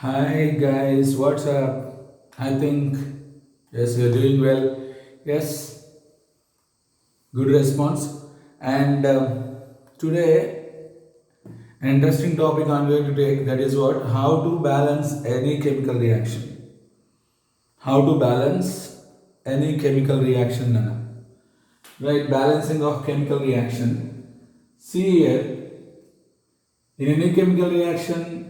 Hi guys, what's up? I think yes, you're doing well. Yes, good response. And today, an interesting topic I'm going to take, that is what? How to balance any chemical reaction. How to balance any chemical reaction, Nana. Right, balancing of chemical reaction. See here, in any chemical reaction,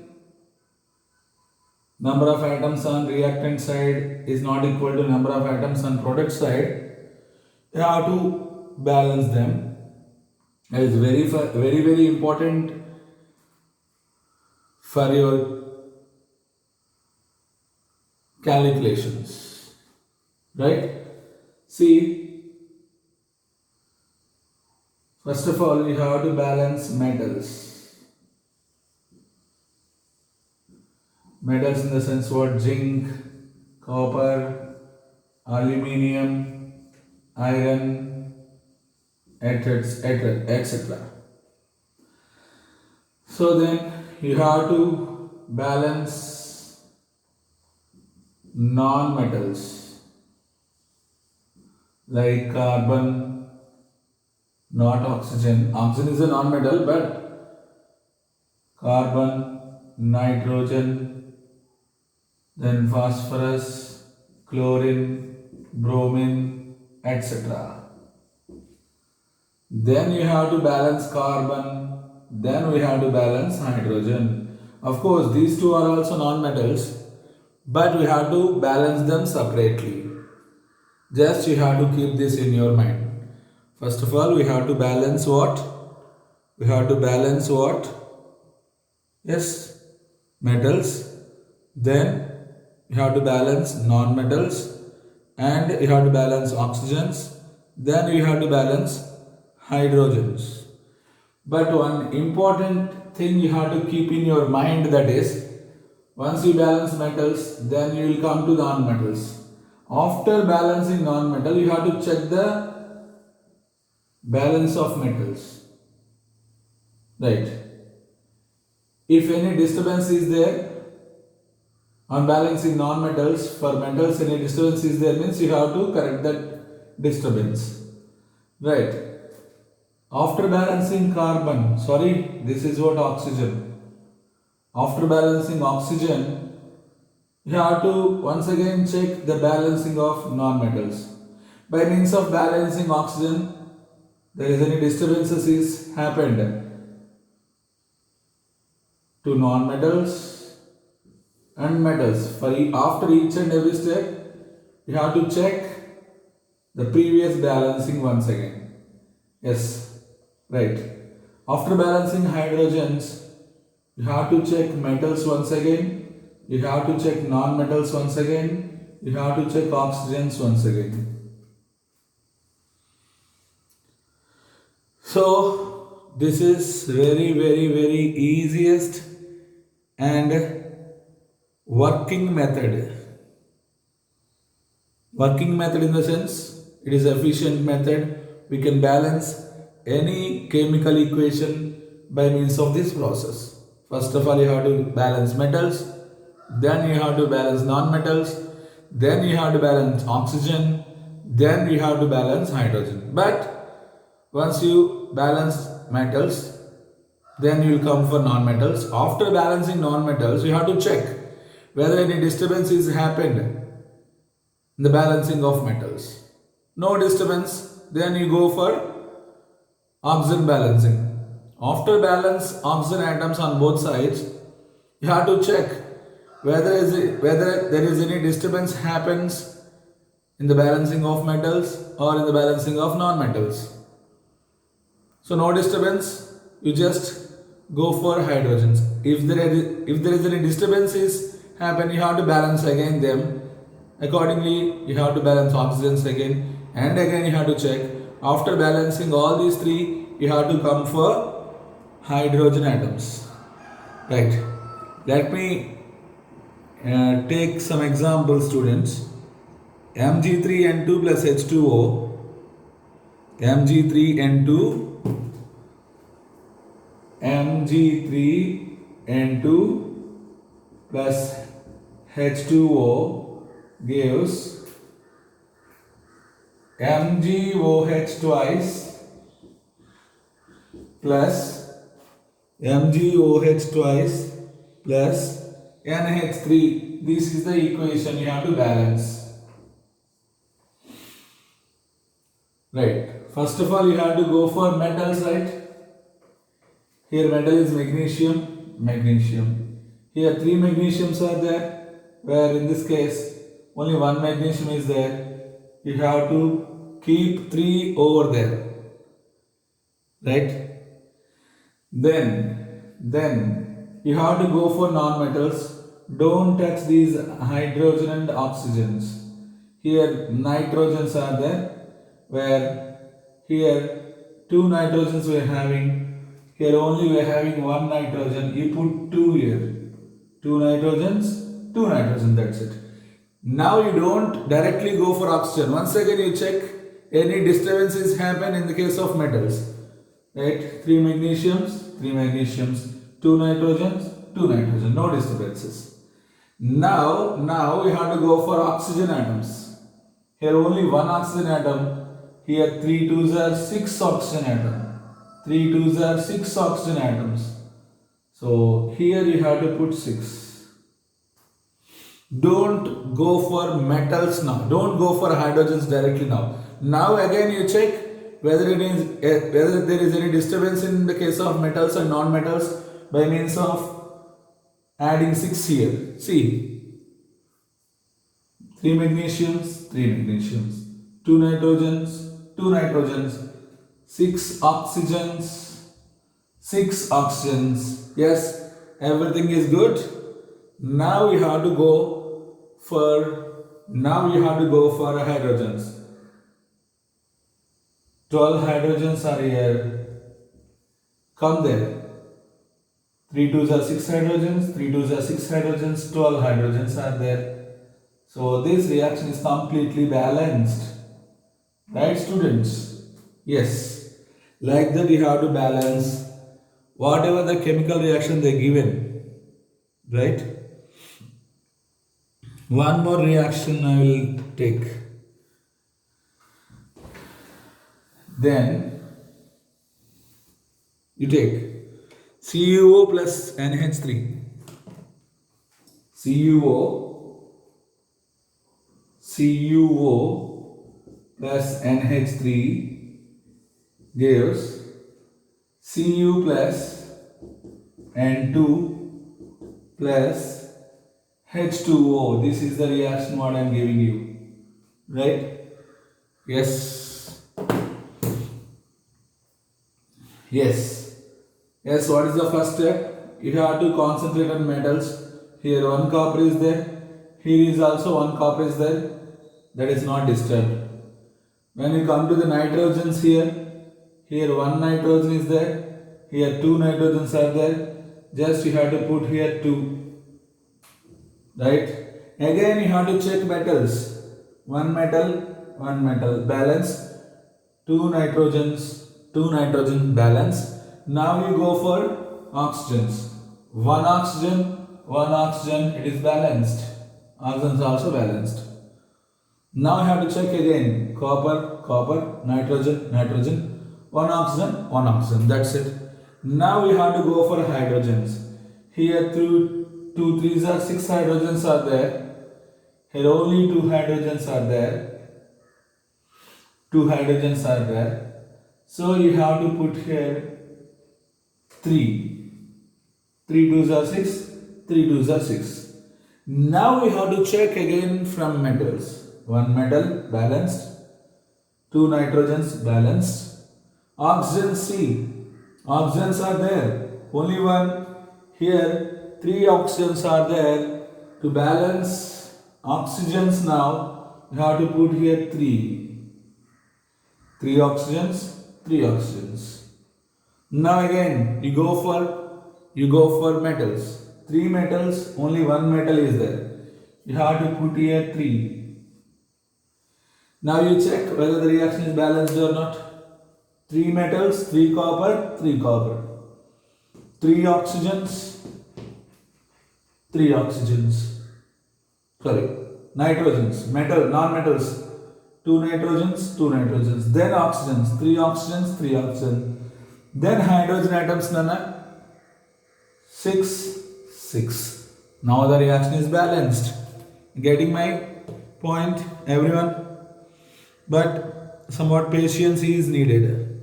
number of atoms on reactant side is not equal to number of atoms on product side. You have to balance them. It is very important for your calculations, right? See, first of all, you have to balance metals. Metals in the sense what? Zinc, copper, aluminium, iron, etc. So then you have to balance non-metals like carbon, not oxygen. Oxygen is a non-metal, but carbon, nitrogen, then phosphorus, chlorine, bromine, etc. Then you have to balance carbon, then we have to balance hydrogen. Of course, these two are also non-metals, but we have to balance them separately. Just you have to keep this in your mind. First of all, we have to balance what? We have to balance what? Yes, metals. Then you have to balance non-metals and you have to balance oxygens. Then you have to balance hydrogens. But one important thing you have to keep in your mind, that is, once you balance metals, then you will come to non-metals. After balancing non-metal, you have to check the balance of metals. Right. If any disturbance is there on balancing non-metals, for metals any disturbance is there means you have to correct that disturbance. Right. After balancing carbon, sorry, this is what oxygen. After balancing oxygen, you have to once again check the balancing of non-metals. By means of balancing oxygen, there is any disturbances is happened to non-metals and metals. After each and every step, you have to check the previous balancing once again. Yes, right. After balancing hydrogens, you have to check metals once again. You have to check non-metals once again. You have to check oxygens once again. So this is very easiest and working method. Working method in the sense it is efficient method. We can balance any chemical equation by means of this process. First of all, you have to balance metals, then you have to balance non-metals, then you have to balance oxygen, then you have to balance hydrogen. But once you balance metals, then you will come for non-metals. After balancing non-metals, you have to check whether any disturbance is happened in the balancing of metals. No disturbance, then you go for oxygen balancing. After balance oxygen atoms on both sides, you have to check whether there is any disturbance happens in the balancing of metals or in the balancing of non-metals. So no disturbance, you just go for hydrogens. If there is any disturbances happen, you have to balance again them. Accordingly, you have to balance oxygens again and again you have to check. After balancing all these three, you have to come for hydrogen atoms. Right. Let me take some examples, students. Mg3N2 plus H2O, Mg3N2, Mg3N2 plus H2O gives MgOH twice plus MgOH twice plus NH3. This is the equation you have to balance. Right. First of all, you have to go for metals, right? Here metal is magnesium, magnesium. Here 3 magnesiums are there, where in this case only 1 magnesium is there. You have to keep 3 over there, right? Then you have to go for non-metals. Don't touch these hydrogen and oxygens. Here nitrogens are there, where here 2 nitrogens we are having. Here only we are having 1 nitrogen. You put 2 here. 2 nitrogens, 2 nitrogen, that's it. Now you don't directly go for oxygen. Once again you check any disturbances happen in the case of metals. Right? 3 magnesiums, 3 magnesiums, 2 nitrogens, 2 nitrogen, no disturbances. Now we have to go for oxygen atoms. Here only 1 oxygen atom. Here 3 2s are 6 oxygen atom. 3 2s are 6 oxygen atoms. So here you have to put 6. Don't go for metals now. Don't go for hydrogens directly now. Now again you check whether there is any disturbance in the case of metals and non-metals by means of adding 6 here. See, 3 magnesiums, 3 magnesiums, 2 nitrogens, 2 nitrogens, 6 oxygens, 6 oxygens. Yes, everything is good. Now we have to go for hydrogens. 12 hydrogens are here. Come there. 3 2s are 6 hydrogens, 3 2s are 6 hydrogens, 12 hydrogens are there. So this reaction is completely balanced. Right, students? Yes. Like that you have to balance whatever the chemical reaction they given. Right? One more reaction I will take. Then you take CuO plus NH3. CuO plus NH3 gives Cu plus N2 plus H2O. This is the reaction what I am giving you. Right? Yes. Yes, what is the first step? You have to concentrate on metals. Here 1 copper is there. Here is also 1 copper is there. That is not disturbed. When you come to the nitrogens here 1 nitrogen is there. Here 2 nitrogens are there. Just you have to put here 2. Right? Again you have to check metals. 1 metal balance. 2 nitrogens, 2 nitrogen balance. Now you go for oxygens. 1 oxygen, it is balanced. Oxygen is also balanced. Now you have to check again. Copper, nitrogen, 1 oxygen, that's it. Now you have to go for hydrogens. Here 2 3s are 6 hydrogens are there. Here only 2 hydrogens are there. 2 hydrogens are there. So you have to put here 3. 3 2s are 6. 3 2s are 6. Now we have to check again from metals. 1 metal balanced. 2 nitrogens balanced. Oxygen C. Oxygens are there. Only 1. Here 3 oxygens are there. To balance oxygens now, you have to put here 3. 3 oxygens. Now again you go for metals. 3 metals, only 1 metal is there. You have to put here 3. Now you check whether the reaction is balanced or not. 3 metals, 3 copper, 3 copper. 3 oxygens, 3 oxygens. Sorry, nitrogens, metal, non-metals, 2 nitrogens, 2 nitrogens. Then oxygens, 3 oxygens, 3 oxygens. Then hydrogen atoms, nana, 6, 6. Now the reaction is balanced. Getting my point, everyone? But somewhat patience is needed.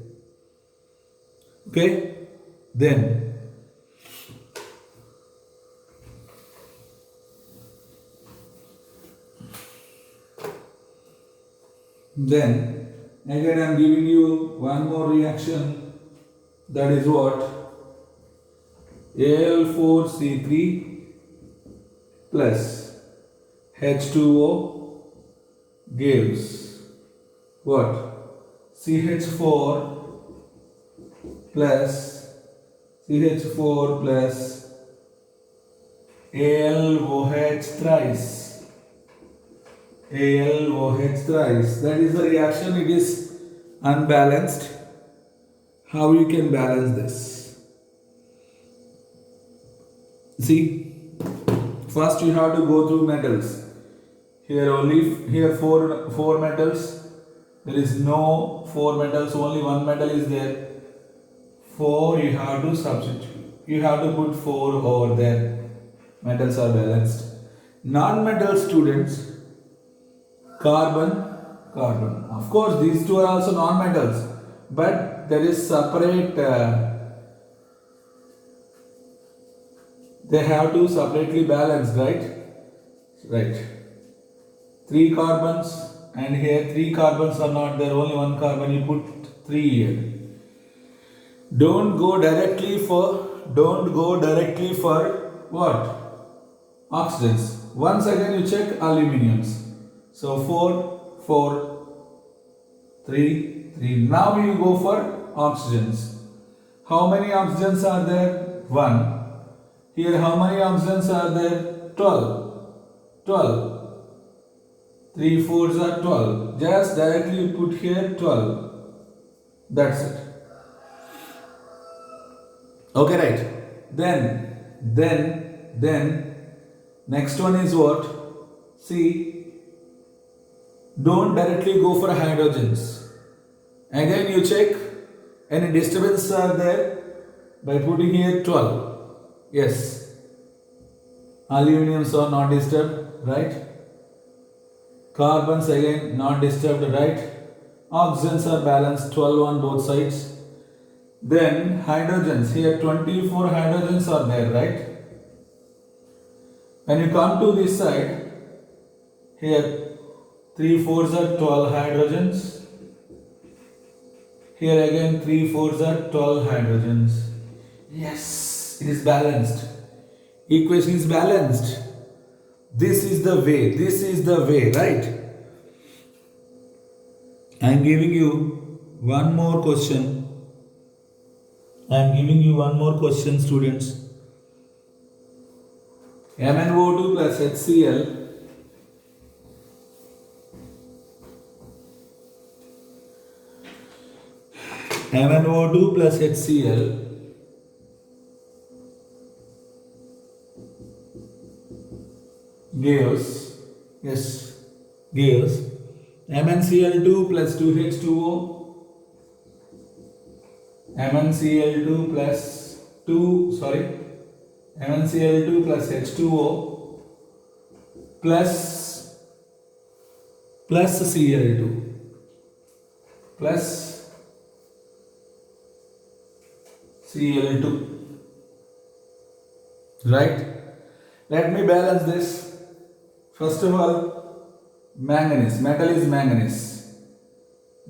Okay? Then again I am giving you one more reaction, that is what? Al4C3 plus H2O gives what? CH4 plus AlOH thrice. AlOH thrice. That is the reaction. It is unbalanced. How you can balance this? See, first you have to go through metals. Here four metals. There is no 4 metals. Only one metal is there. 4 you have to substitute. You have to put 4 over there. Metals are balanced. Non-metal students, carbon. Of course, these two are also non-metals, but there is separate. They have to separately balance, right? Right. 3 carbons, and here 3 carbons are not there. Only 1 carbon. You put 3 here. Don't go directly for what? Oxygens. Once again you check aluminiums. So 4, 3, 3. Now you go for oxygens. How many oxygens are there? 1. Here how many oxygens are there? 12. 3 4s are 12. Just directly put here 12. That's it. Okay, right. Then next one is what? See, don't directly go for hydrogens. Again you check any disturbance are there by putting here 12. Yes. Aluminiums are not disturbed, right? Carbons again not disturbed, right? Oxygens are balanced, 12 on both sides. Then hydrogens, here 24 hydrogens are there, right? When you come to this side, here 3 4s are 12 hydrogens. Here again 3 4s are 12 hydrogens. Yes, it is balanced. Equation is balanced. This is the way, right? I am giving you one more question. Students. MnO2 plus HCl MnO2 plus HCl gives MnCl2 plus 2H2O MnCl2 plus H2O plus Cl2 right? Let me balance this. First of all, manganese. Metal is manganese.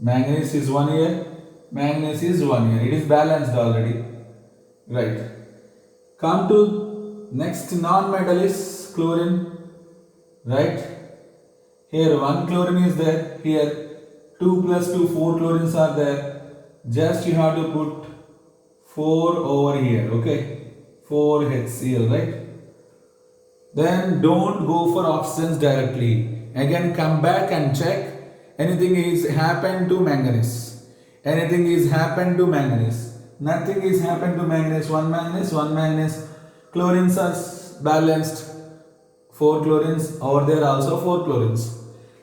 Manganese is 1 here. Manganese is 1 here. It is balanced already. Right. Come to next non-metal is chlorine. Right. Here 1 chlorine is there. Here 2 plus 2, 4 chlorines are there. Just you have to put 4 over here. Okay. 4 HCl, right? Then don't go for oxygens directly. Again come back and check anything is happened to manganese. Nothing is happened to manganese. 1 manganese. Chlorines are balanced. 4 chlorines, over there also 4 chlorines.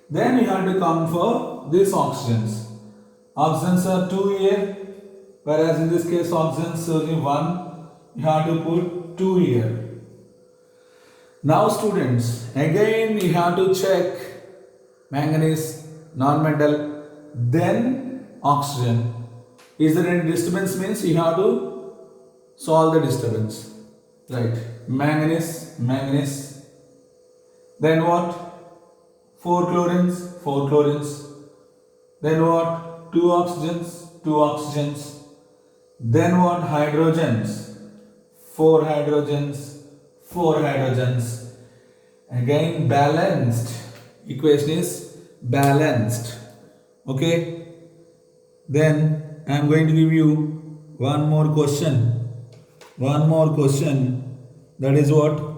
Then you have to come for these oxygens. Oxygens are 2 here, whereas in this case oxygens only 1. You have to put 2 here. Now students, again you have to check manganese, non-metal, then oxygen. Is there any disturbance? Means you have to solve the disturbance. Right, manganese. Then what? 4 chlorines, 4 chlorines. Then what? 2 oxygens, 2 oxygens. Then what? Hydrogens. 4 hydrogens, 4 hydrogens. Again balanced. Equation is balanced. Okay. Then I am going to give you one more question. One more question. That is what?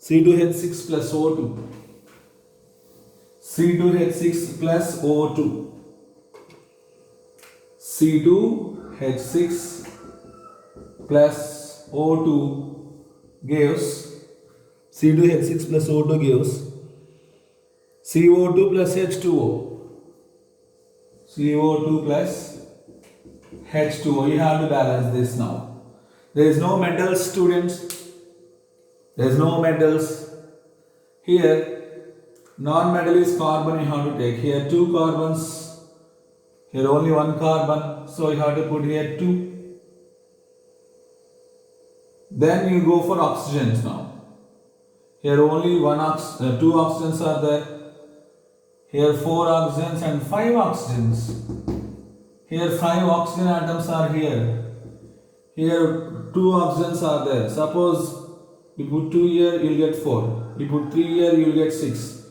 C2H6 plus O2. C2H6 plus O2. C2H6 plus O2 gives C2H6 plus O2 gives CO2 plus H2O. CO2 plus H2O. You have to balance this now. There is no metals, students. There is no metals. Here, non-metal is carbon. You have to take here 2 carbons. Here only 1 carbon. So you have to put here 2. Then you go for oxygens now. Here only 2 oxygens are there. Here 4 oxygens and 5 oxygens. Here 5 oxygen atoms are here. Here 2 oxygens are there. Suppose you put 2 here, you will get 4. You put 3 here, you will get 6.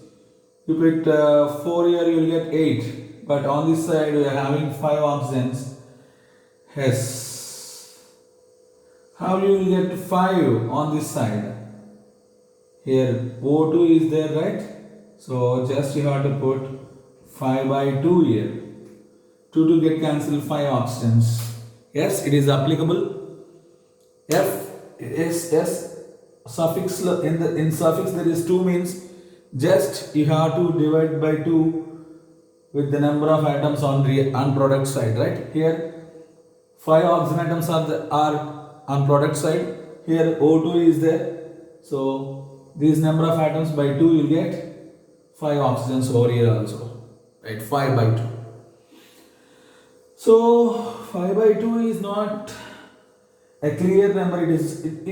You put 4 here, you will get 8. But on this side, we are having 5 oxygens. Yes. How you will get 5 on this side? Here O2 is there, right? So just you have to put 5 by 2 here. 2 to get cancelled, 5 oxygens. Yes, it is applicable. F is S suffix in suffix there is 2 means just you have to divide by 2 with the number of atoms on product side, right? Here 5 oxygen atoms are on product side. Here O2 is there. So this number of atoms by 2 you will get 5 oxygens over here also, right? 5 by 2. So 5 by 2 is not a clear number. It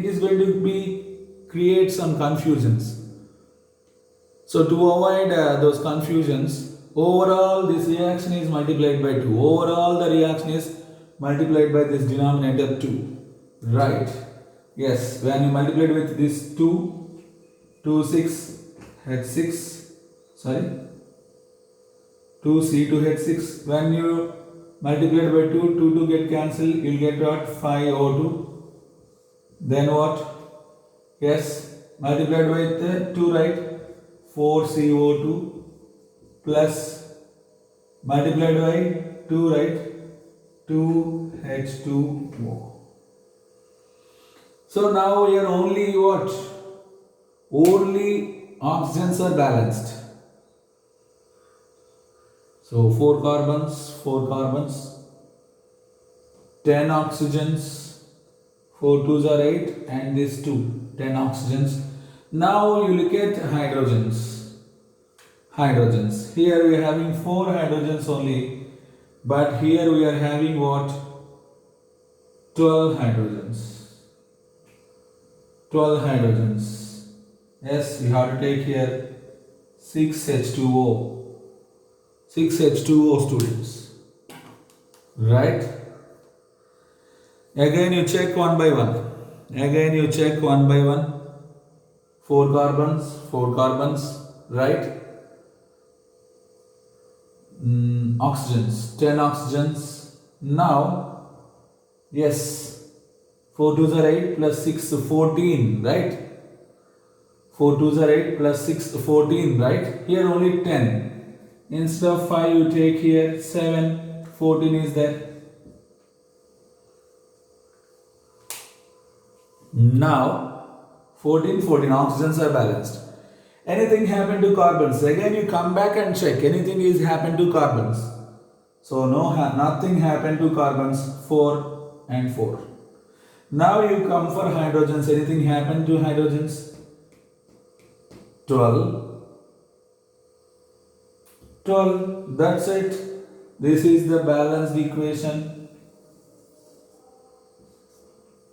is going to be create some confusions. So to avoid those confusions, overall this reaction is multiplied by 2. Overall the reaction is multiplied by this denominator 2. Right? Yes. When you multiply with this 2, 2C2H6. When you multiply by 2, 2 get cancelled, you will get what? 5O2. Then what? Yes, multiplied by 2, right? 4CO2 plus multiplied by 2, right? 2H2O. So now here only what? Only oxygens are balanced. So 4 carbons, 10 oxygens, 4 2s are 8 and this 2, 10 oxygens. Now you look at hydrogens. Here we are having 4 hydrogens only, but here we are having what? 12 hydrogens. 12 hydrogens. Yes, we have to take here 6H2O. 6H2O, students. Right? Again you check one by one. 4 carbons, right? Oxygens, 10 oxygens. Now, yes, 4 2s are 8 plus 6 14, right? 4 2s are 8 plus 6 14, right? Here only 10. Instead of 5 you take here 7, 14 is there. Now 14, 14. Oxygens are balanced. Anything happened to carbons? Again, you come back and check. Anything is happened to carbons? So nothing happened to carbons. 4 and 4. Now you come for hydrogens. Anything happened to hydrogens? 12. 12. That's it. This is the balanced equation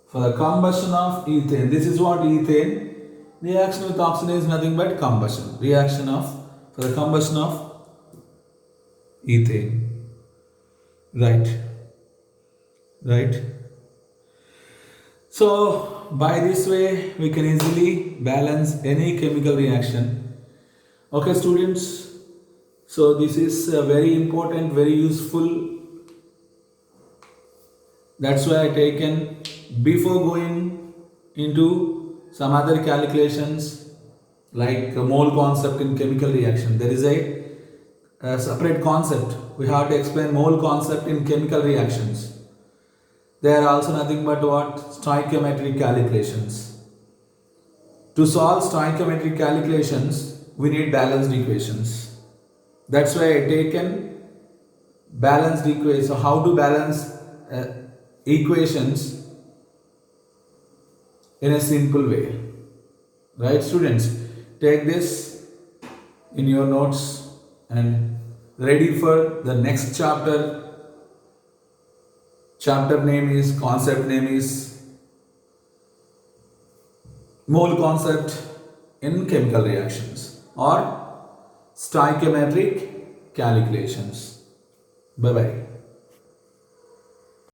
for the combustion of ethane. This is what ethane. Reaction with oxygen is nothing but combustion. For the combustion of ethane. Right. So by this way we can easily balance any chemical reaction. Okay, students. So this is very important, very useful. That's why I taken before going into some other calculations like mole concept in chemical reaction. There is a separate concept. We have to explain mole concept in chemical reactions. They are also nothing but what? Stoichiometric calculations. To solve stoichiometric calculations, we need balanced equations. That's why I taken balanced equations. So how to balance equations in a simple way. Right, students? Take this in your notes and ready for the next chapter. Chapter name is, concept name is mole concept in chemical reactions or stoichiometric calculations. Bye bye.